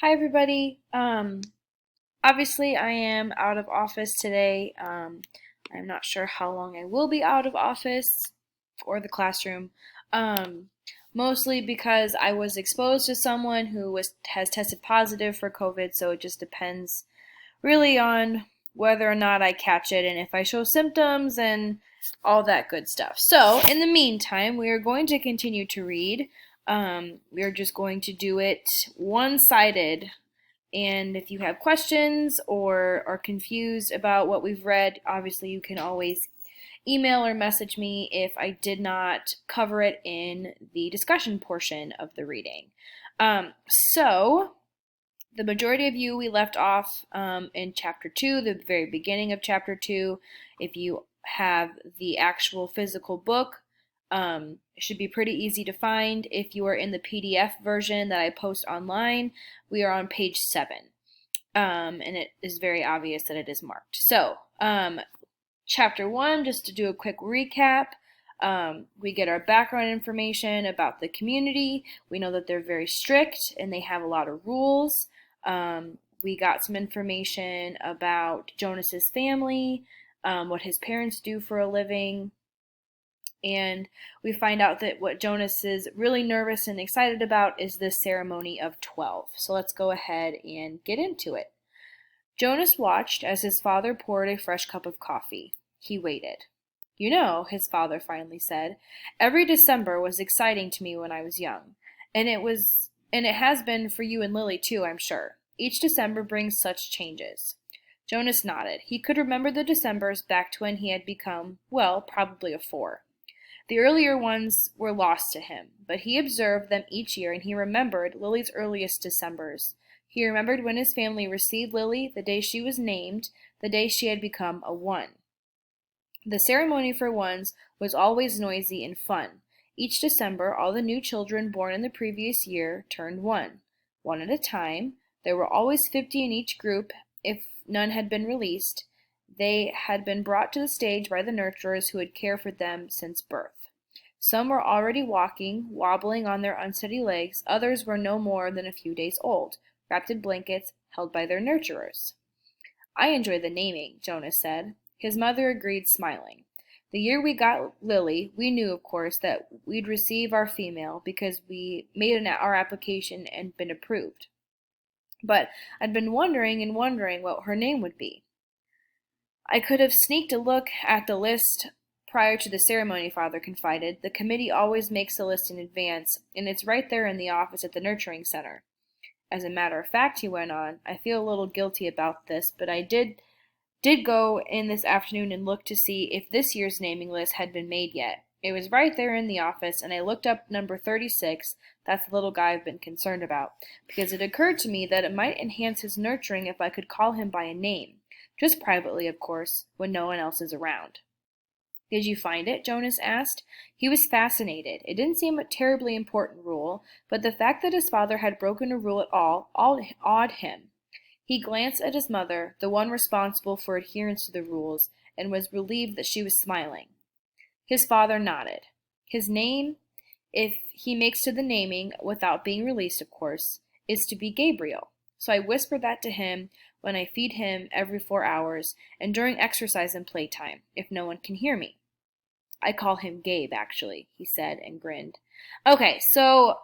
Hi, everybody. Obviously, I am out of office today. I'm not sure how long I will be out of office or the classroom. Um, Mostly because I was exposed to someone who has tested positive for COVID, so it just depends really on whether or not I catch it and if I show symptoms and all that good stuff. So, in the meantime, we are going to continue to read. We are just going to do it one-sided, and if you have questions or are confused about what we've read, obviously you can always email or message me if I did not cover it in the discussion portion of the reading. So, the majority of you, we left off in chapter 2, the very beginning of chapter 2. If you have the actual physical book, it should be pretty easy to find. If you are in the PDF version that I post online, we are on page 7. And it is very obvious that it is marked. So, chapter 1, just to do a quick recap, we get our background information about the community. We know that they're very strict and they have a lot of rules. We got some information about Jonas's family, what his parents do for a living, and we find out that what Jonas is really nervous and excited about is this ceremony of 12. So let's go ahead and get into it. Jonas watched as his father poured a fresh cup of coffee. He waited. You know, his father finally said, every December was exciting to me when I was young, and it has been for you and Lily too, I'm sure. Each December brings such changes. Jonas nodded. He could remember the Decembers back to when he had become, well, probably a 4. The earlier ones were lost to him, but he observed them each year and he remembered Lily's earliest Decembers. He remembered when his family received Lily, the day she was named, the day she had become a 1. The ceremony for ones was always noisy and fun. Each December, all the new children born in the previous year turned 1. One at a time. There were always 50 in each group if none had been released. They had been brought to the stage by the nurturers who had cared for them since birth. Some were already walking, wobbling on their unsteady legs. Others were no more than a few days old, wrapped in blankets, held by their nurturers. I enjoy the naming, Jonas said. His mother agreed, smiling. The year we got Lily, we knew, of course, that we'd receive our female because we made our application and been approved. But I'd been wondering and wondering what her name would be. I could have sneaked a look at the list prior to the ceremony, Father confided. The committee always makes the list in advance, and it's right there in the office at the nurturing center. As a matter of fact, he went on, I feel a little guilty about this, but I did go in this afternoon and look to see if this year's naming list had been made yet. It was right there in the office, and I looked up number 36, that's the little guy I've been concerned about, because it occurred to me that it might enhance his nurturing if I could call him by a name. Just privately, of course, when no one else is around. Did you find it? Jonas asked. He was fascinated. It didn't seem a terribly important rule, but the fact that his father had broken a rule at all awed him. He glanced at his mother, the one responsible for adherence to the rules, and was relieved that she was smiling. His father nodded. His name, if he makes to the naming, without being released, of course, is to be Gabriel. So I whisper that to him when I feed him every 4 hours, and during exercise and playtime, if no one can hear me. I call him Gabe, actually, he said and grinned. Okay, so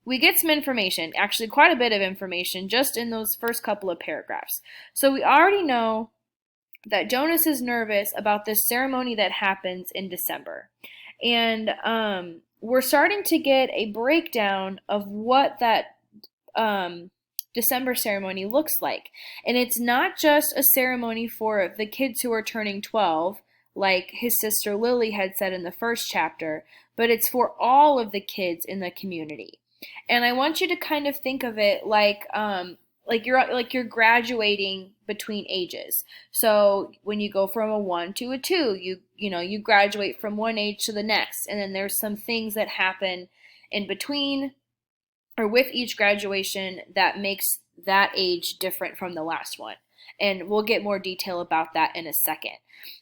we get some information, actually quite a bit of information, just in those first couple of paragraphs. So we already know that Jonas is nervous about this ceremony that happens in December. And we're starting to get a breakdown of what that December ceremony looks like. And it's not just a ceremony for the kids who are turning 12, like his sister Lily had said in the first chapter, but it's for all of the kids in the community. And I want you to kind of think of it like you're graduating between ages. So when you go from a 1 to a 2, you graduate from one age to the next, and then there's some things that happen in between or with each graduation that makes that age different from the last one. And we'll get more detail about that in a second.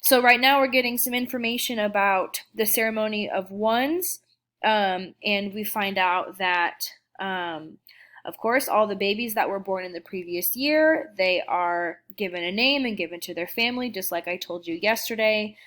So right now we're getting some information about the ceremony of ones, and we find out that Of course, all the babies that were born in the previous year, they are given a name and given to their family, just like I told you yesterday.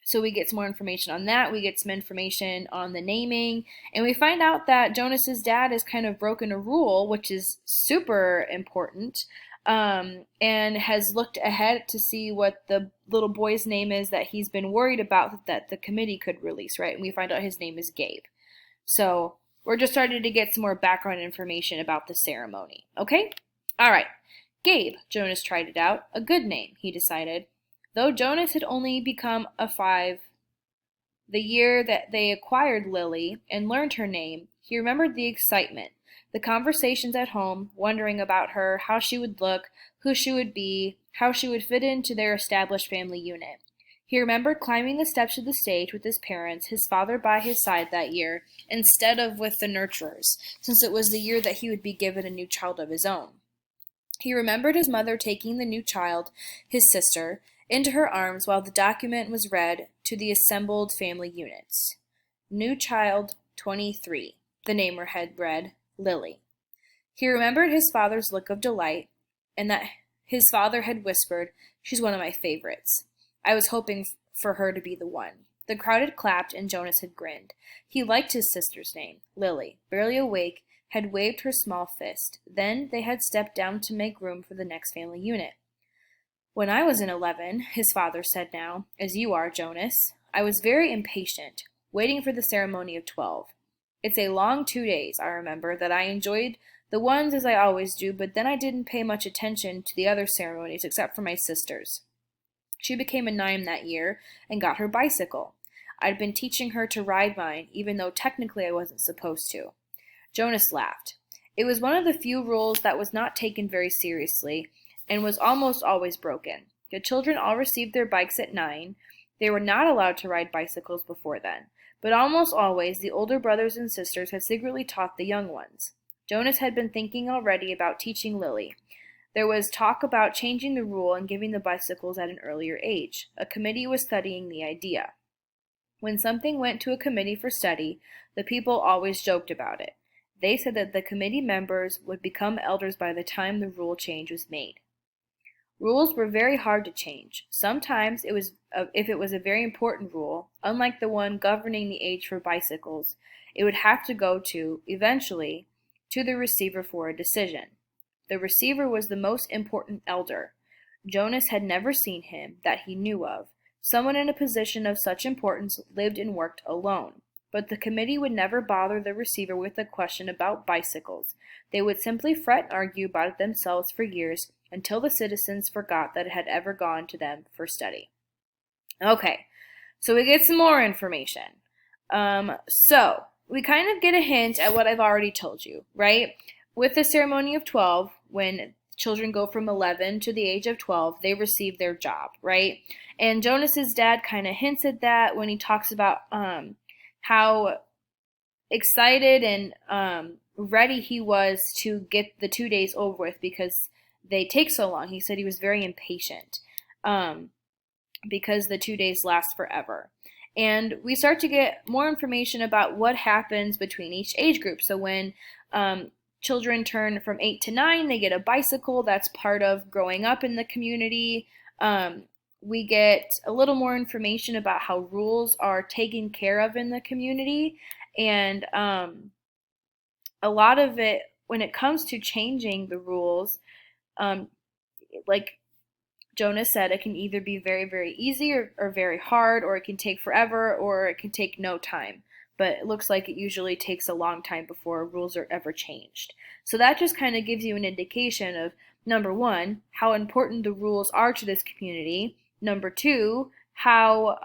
So we get some more information on that. We get some information on the naming, and we find out that Jonas's dad has kind of broken a rule, which is super important, and has looked ahead to see what the little boy's name is that he's been worried about that the committee could release, right? And we find out his name is Gabe. So we're just starting to get some more background information about the ceremony, okay? All right. Gabe, Jonas tried it out. A good name, he decided. Though Jonas had only become a 5 the year that they acquired Lily and learned her name, he remembered the excitement, the conversations at home, wondering about her, how she would look, who she would be, how she would fit into their established family unit. He remembered climbing the steps of the stage with his parents, his father by his side that year, instead of with the nurturers, since it was the year that he would be given a new child of his own. He remembered his mother taking the new child, his sister, into her arms while the document was read to the assembled family units. New child 23, the namer had read, Lily. He remembered his father's look of delight, and that his father had whispered, "She's one of my favorites." I was hoping for her to be the one. The crowd had clapped, and Jonas had grinned. He liked his sister's name. Lily, barely awake, had waved her small fist. Then they had stepped down to make room for the next family unit. When I was in 11, his father said now, as you are, Jonas, I was very impatient, waiting for the ceremony of 12. It's a long 2 days, I remember, that I enjoyed the ones as I always do, but then I didn't pay much attention to the other ceremonies except for my sister's. She became a 9 that year and got her bicycle. I'd been teaching her to ride mine, even though technically I wasn't supposed to. Jonas laughed. It was one of the few rules that was not taken very seriously, and was almost always broken. The children all received their bikes at 9. They were not allowed to ride bicycles before then, but almost always the older brothers and sisters had secretly taught the young ones. Jonas had been thinking already about teaching Lily. There was talk about changing the rule and giving the bicycles at an earlier age. A committee was studying the idea. When something went to a committee for study, the people always joked about it. They said that the committee members would become elders by the time the rule change was made. Rules were very hard to change. Sometimes if it was a very important rule, unlike the one governing the age for bicycles, it would have to go eventually, to the receiver for a decision. The receiver was the most important elder. Jonas had never seen him that he knew of. Someone in a position of such importance lived and worked alone. But the committee would never bother the receiver with a question about bicycles. They would simply fret and argue about it themselves for years until the citizens forgot that it had ever gone to them for study. Okay, so we get some more information. So we kind of get a hint at what I've already told you, right? With the ceremony of 12, when children go from 11 to the age of 12, they receive their job, right? And Jonas's dad kind of hints at that when he talks about how excited and ready he was to get the 2 days over with because they take so long. He said he was very impatient because the 2 days last forever. And we start to get more information about what happens between each age group. So when children turn from 8 to 9, they get a bicycle. That's part of growing up in the community. We get a little more information about how rules are taken care of in the community. And a lot of it, when it comes to changing the rules, like Jonas said, it can either be very, very easy or very hard, or it can take forever, or it can take no time. But it looks like it usually takes a long time before rules are ever changed. So that just kind of gives you an indication of, number one, how important the rules are to this community. Number two, how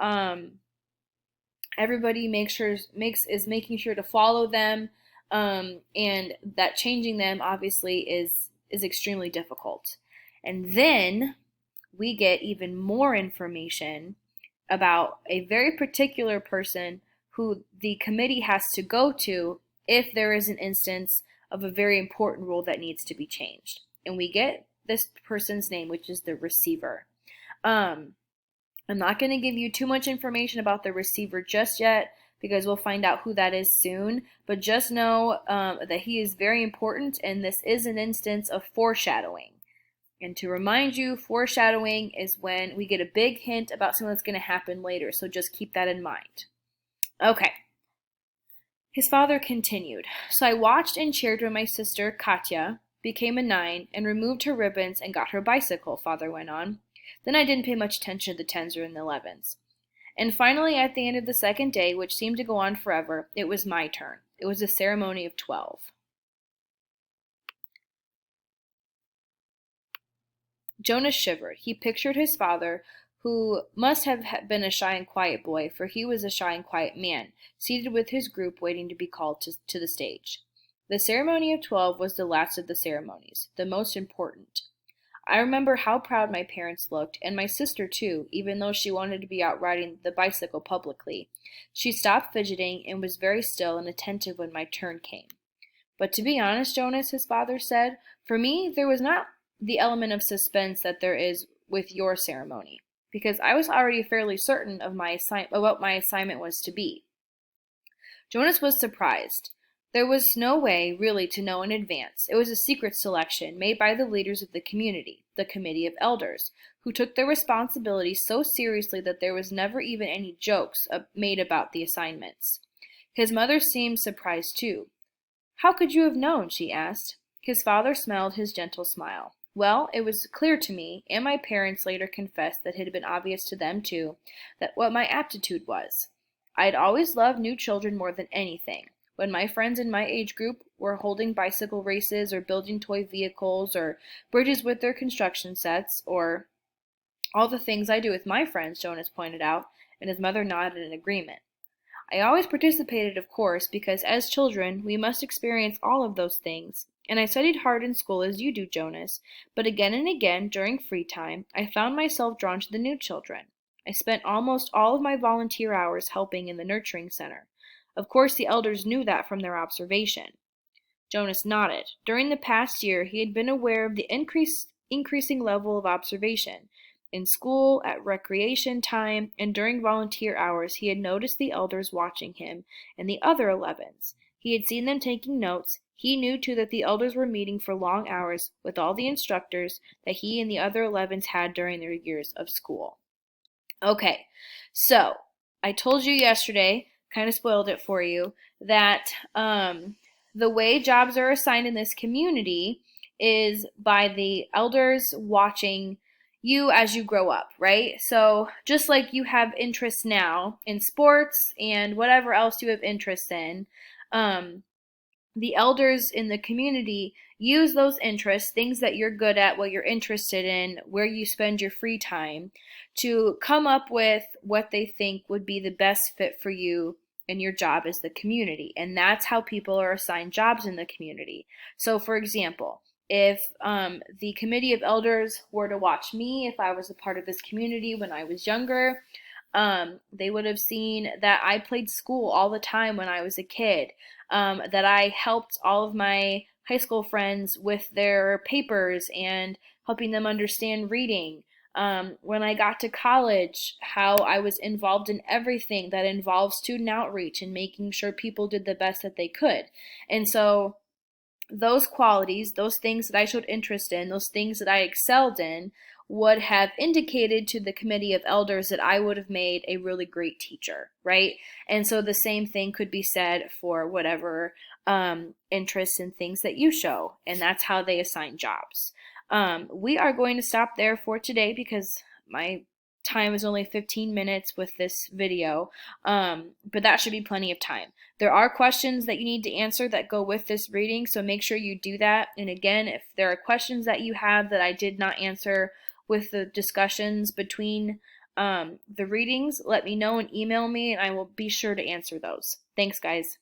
everybody is making sure to follow them, and that changing them obviously is extremely difficult. And then we get even more information about a very particular person who the committee has to go to if there is an instance of a very important rule that needs to be changed. And we get this person's name, which is the receiver. I'm not going to give you too much information about the receiver just yet, because we'll find out who that is soon. But just know that he is very important, and this is an instance of foreshadowing. And to remind you, foreshadowing is when we get a big hint about something that's going to happen later, so just keep that in mind. Okay. His father continued, "So I watched and cheered when my sister, Katya, became a 9 and removed her ribbons and got her bicycle," Father went on. "Then I didn't pay much attention to the 10s or the 11s. And finally, at the end of the second day, which seemed to go on forever, it was my turn. It was a ceremony of 12. Jonas shivered. He pictured his father, who must have been a shy and quiet boy, for he was a shy and quiet man, seated with his group waiting to be called to the stage. The ceremony of 12 was the last of the ceremonies, the most important. I remember how proud my parents looked, and my sister too, even though she wanted to be out riding the bicycle publicly. She stopped fidgeting and was very still and attentive when my turn came. But to be honest, Jonas, his father said, for me, there was not the element of suspense that there is with your ceremony, because I was already fairly certain of what my assignment was to be. Jonas was surprised. There was no way, really, to know in advance. It was a secret selection made by the leaders of the community, the Committee of Elders, who took their responsibility so seriously that there was never even any jokes made about the assignments. His mother seemed surprised too. "How could you have known?" she asked. His father smiled his gentle smile. "Well, it was clear to me, and my parents later confessed that it had been obvious to them too, that what my aptitude was. I had always loved new children more than anything. When my friends in my age group were holding bicycle races or building toy vehicles or bridges with their construction sets, or all the things I do with my friends," Jonas pointed out, and his mother nodded in agreement. "I always participated, of course, because as children we must experience all of those things, and I studied hard in school as you do, Jonas, but again and again, during free time, I found myself drawn to the new children. I spent almost all of my volunteer hours helping in the nurturing center. Of course, the elders knew that from their observation." Jonas nodded. During the past year, he had been aware of the increasing level of observation. In school, at recreation time, and during volunteer hours, he had noticed the elders watching him and the other 11s. He had seen them taking notes. He knew, too, that the elders were meeting for long hours with all the instructors that he and the other 11s had during their years of school. Okay, so I told you yesterday, kind of spoiled it for you, that the way jobs are assigned in this community is by the elders watching you as you grow up, right? So just like you have interests now in sports and whatever else you have interests in, the elders in the community use those interests, things that you're good at, what you're interested in, where you spend your free time, to come up with what they think would be the best fit for you and your job as the community. And that's how people are assigned jobs in the community. So for example, if the committee of elders were to watch me, if I was a part of this community when I was younger, they would have seen that I played school all the time when I was a kid, that I helped all of my high school friends with their papers and helping them understand reading. When I got to college, how I was involved in everything that involved student outreach and making sure people did the best that they could. And so those qualities, those things that I showed interest in, those things that I excelled in, would have indicated to the committee of elders that I would have made a really great teacher, right? And so the same thing could be said for whatever interests and things that you show, and that's how they assign jobs. We are going to stop there for today because my time is only 15 minutes with this video, but that should be plenty of time. There are questions that you need to answer that go with this reading, so make sure you do that. And again, if there are questions that you have that I did not answer with the discussions between the readings, let me know and email me, and I will be sure to answer those. Thanks, guys.